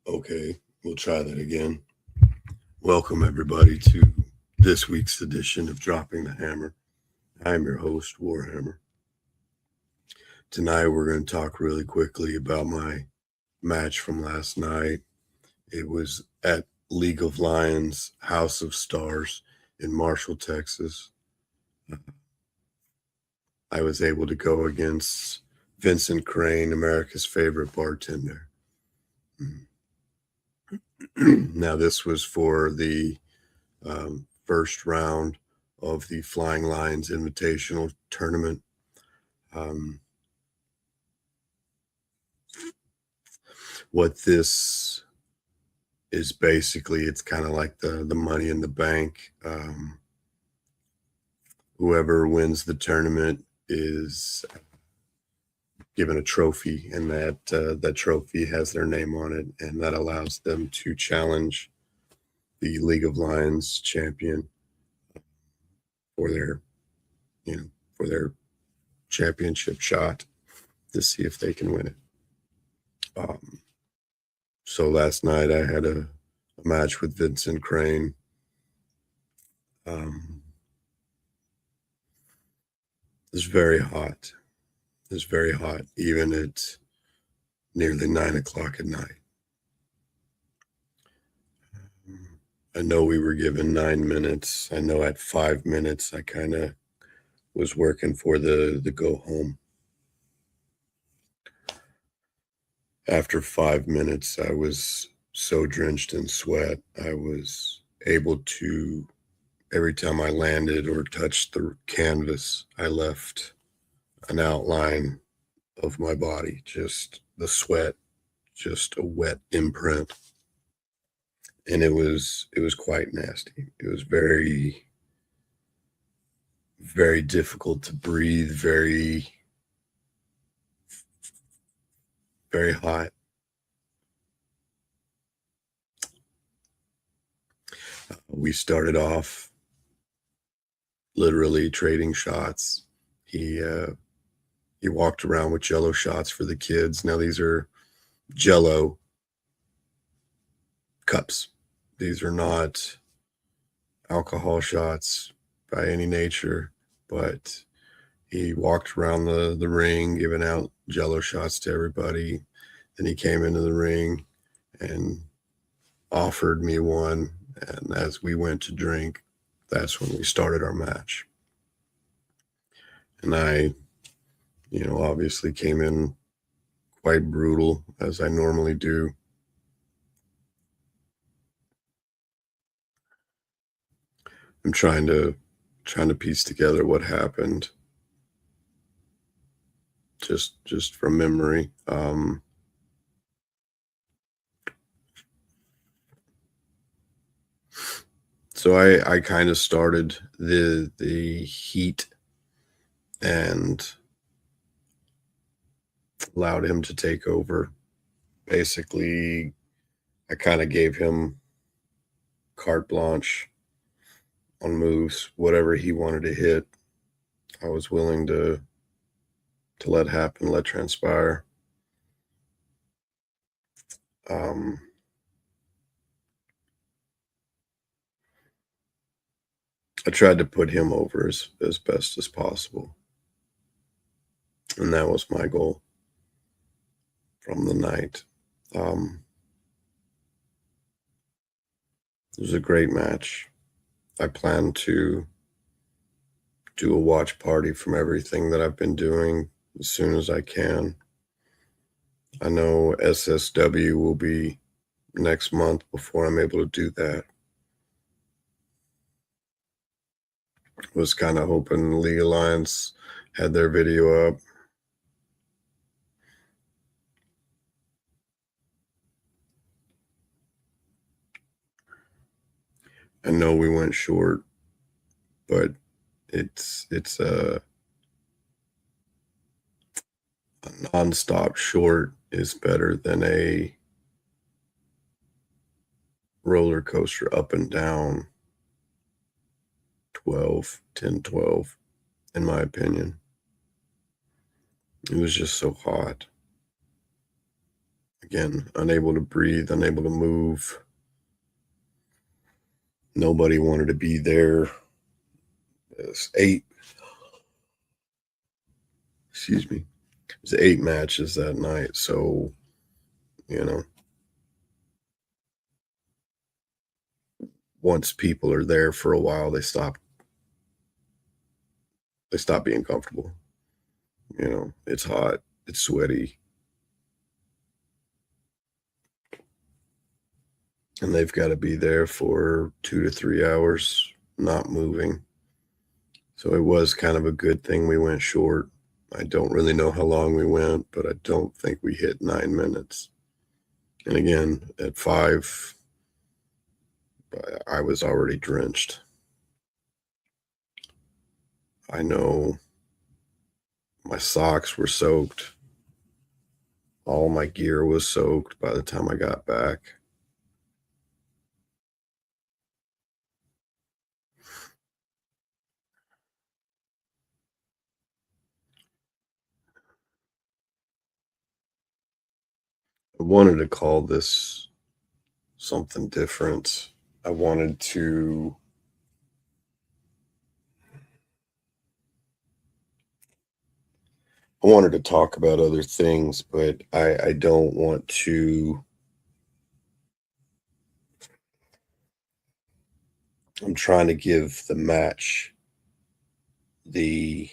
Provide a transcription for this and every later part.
Okay, we'll try that again. Welcome, everybody, to this week's edition of Dropping the Hammer. I'm your host, Warhammer. Tonight, we're going to talk really quickly about my match from last night. It was at League of Lions, House of Stars in Marshall, Texas. I was able to go against Vincent, America's favorite bartender. Now, this was for the first round of the Flying Lions Invitational Tournament. What this is basically, it's kind of like the Money in the Bank. Whoever wins the tournament is given a trophy, and that trophy has their name on it, and that allows them to challenge the League of Lions champion for their championship shot to see if they can win it. So last night I had a match with Vincent Crane. It was very hot. It was very hot, even at nearly 9 o'clock at night. I know we were given 9 minutes. I know at 5 minutes I kind of was working for the go home. After 5 minutes, I was so drenched in sweat, I was able to, every time I landed or touched the canvas, I left an outline of my body, just the sweat, just a wet imprint. And it was quite nasty. It was very, very difficult to breathe, very, very hot. We started off literally trading shots. He walked around with Jello shots for the kids. Now these are Jello cups. These are not alcohol shots by any nature, but he walked around the ring giving out Jello shots to everybody. Then he came into the ring and offered me one. And as we went to drink, that's when we started our match. And I, obviously came in quite brutal, as I normally do. I'm trying to piece together what happened just from memory. So I kind of started the heat and allowed him to take over. Basically, I kind of gave him carte blanche on moves. Whatever he wanted to hit, I was willing to let happen, let transpire. I tried to put him over as best as possible. And that was my goal from the night. It was a great match. I plan to do a watch party from everything that I've been doing as soon as I can. I know SSW will be next month before I'm able to do that. Was kind of hoping League Alliance had their video up. I know we went short, but it's a non-stop short is better than a roller coaster up and down 10-12, in my opinion. It was just so hot. Again, unable to breathe, unable to move. Nobody wanted to be there. It's excuse me, it was 8 matches that night. So, you know, once people are there for a while, they stop being comfortable. It's hot, it's sweaty, and they've got to be there for 2 to 3 hours, not moving. So it was kind of a good thing we went short. I don't really know how long we went, but I don't think we hit 9 minutes. And again, at 5, I was already drenched. I know my socks were soaked. All my gear was soaked by the time I got back. I wanted to call this something different. I wanted to I wanted to talk about other things, but I don't want to. I'm trying to give the match the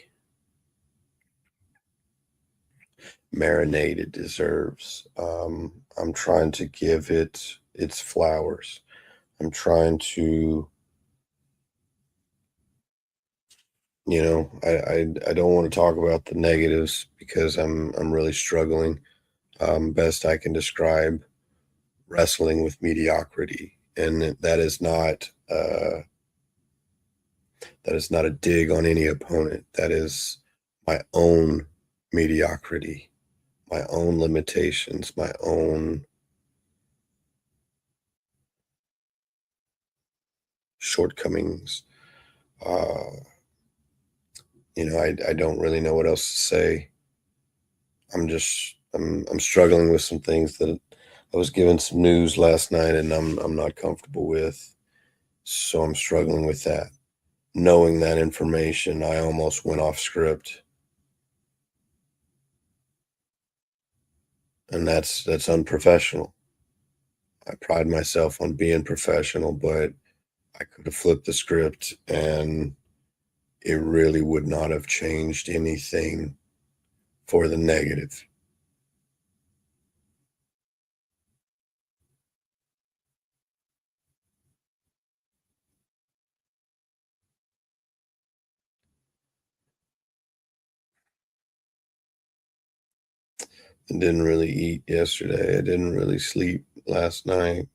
marinade it deserves. I'm trying to give it its flowers. I'm trying to, I don't want to talk about the negatives because I'm really struggling. Best I can describe wrestling with mediocrity, and that is not a dig on any opponent. That is my own mediocrity, my own limitations, my own shortcomings. Uh, I don't really know what else to say. I'm struggling with some things that I was given some news last night and I'm not comfortable with. So I'm struggling with that. Knowing that information, I almost went off script. And that's unprofessional. I pride myself on being professional, but I could have flipped the script and it really would not have changed anything for the negative. I didn't really eat yesterday. I didn't really sleep last night.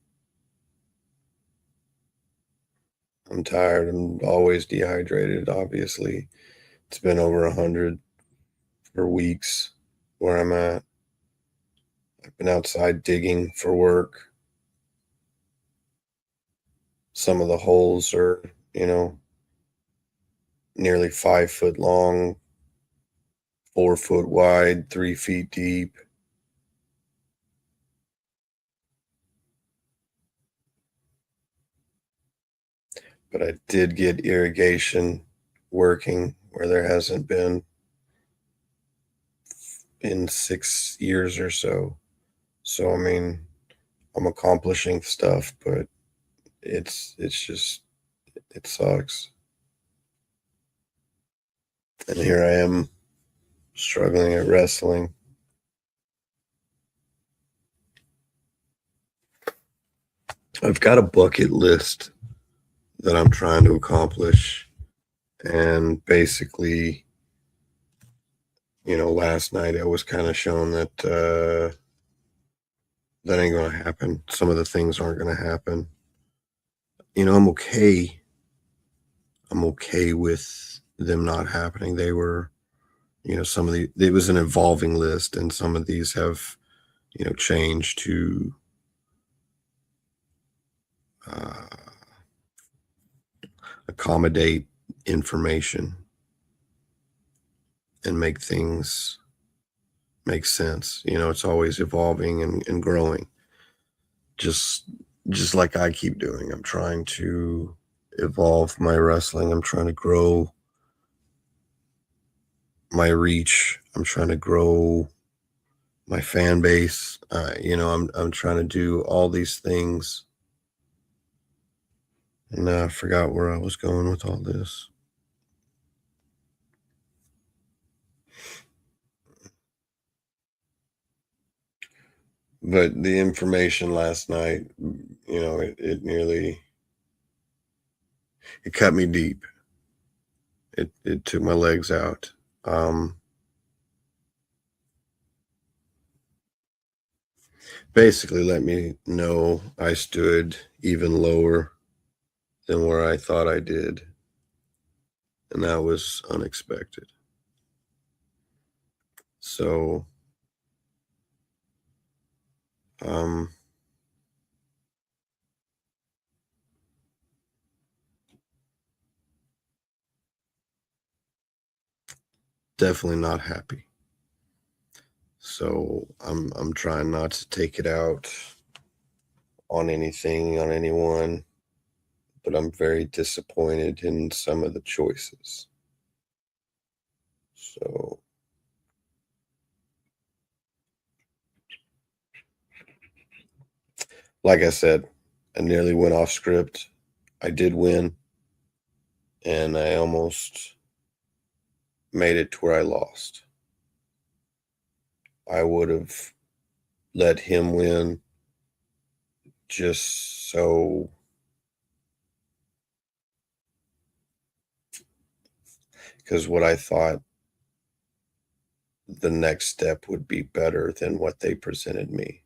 I'm tired. I'm always dehydrated, obviously. It's been over 100 for weeks where I'm at. I've been outside digging for work. Some of the holes are, nearly 5 foot long, 4 foot wide, 3 feet deep. But I did get irrigation working where there hasn't been in 6 years or so. So I mean, I'm accomplishing stuff, but it's just it sucks. And here I am struggling at wrestling. I've got a bucket list that I'm trying to accomplish. And basically, last night I was kind of shown that that ain't going to happen. Some of the things aren't going to happen. I'm okay. I'm okay with them not happening. They were, it was an evolving list, and some of these have, changed to uh, accommodate information and make things makes sense. It's always evolving and growing. Just just like I keep doing. I'm trying to evolve my wrestling. I'm trying to grow my reach. I'm trying to grow my fan base. I'm trying to do all these things. And I forgot where I was going with all this. But the information last night, it cut me deep. It took my legs out. Basically let me know I stood even lower than where I thought I did. And that was unexpected. So, um, definitely not happy. So I'm trying not to take it out on anything, on anyone, but I'm very disappointed in some of the choices. So, like I said, I nearly went off script. I did win, and I almost made it to where I lost. I would have let him win just so, because what I thought the next step would be better than what they presented me.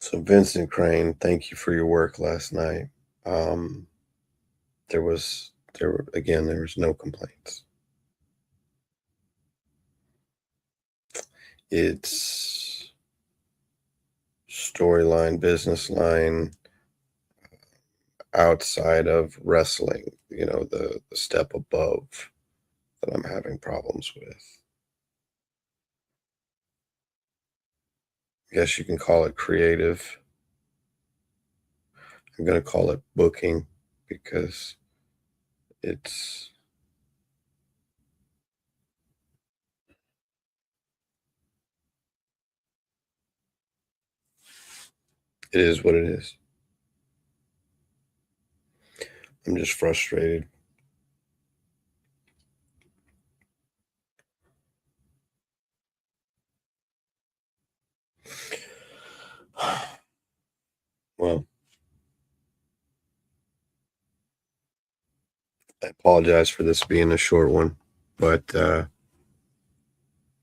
So Vincent Crane, thank you for your work last night. Um, there was no complaints. It's storyline, business line, outside of wrestling, the step above that I'm having problems with. I guess you can call it creative. I'm going to call it booking because it's it is what it is. I'm just frustrated. Well, I apologize for this being a short one, but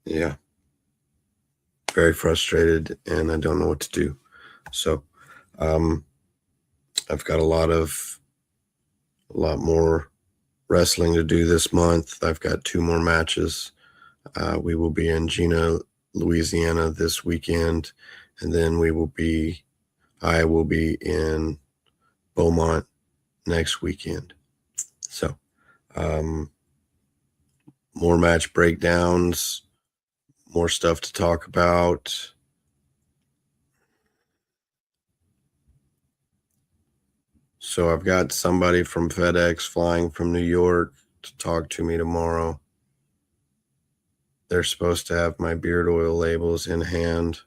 yeah, very frustrated and I don't know what to do. So, um, I've got a lot more wrestling to do this month. I've got 2 more matches. We will be in Gina, Louisiana this weekend, and then I will be in Beaumont next weekend. So, um, more match breakdowns, more stuff to talk about. So I've got somebody from FedEx flying from New York to talk to me tomorrow. They're supposed to have my beard oil labels in hand.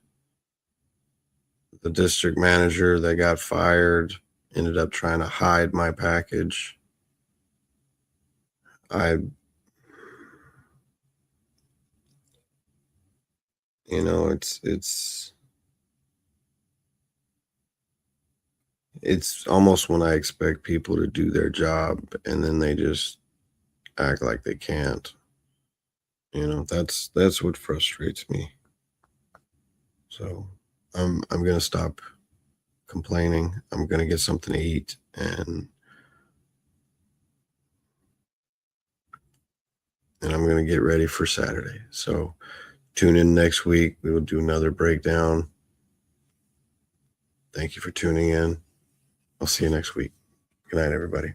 The district manager that got fired ended up trying to hide my package. I, it's almost when I expect people to do their job and then they just act like they can't. That's what frustrates me. So I'm gonna stop complaining. I'm gonna get something to eat and I'm gonna get ready for Saturday. So Tune in next week. We will do another breakdown. Thank you for tuning in. I'll see you next week. Good night, everybody.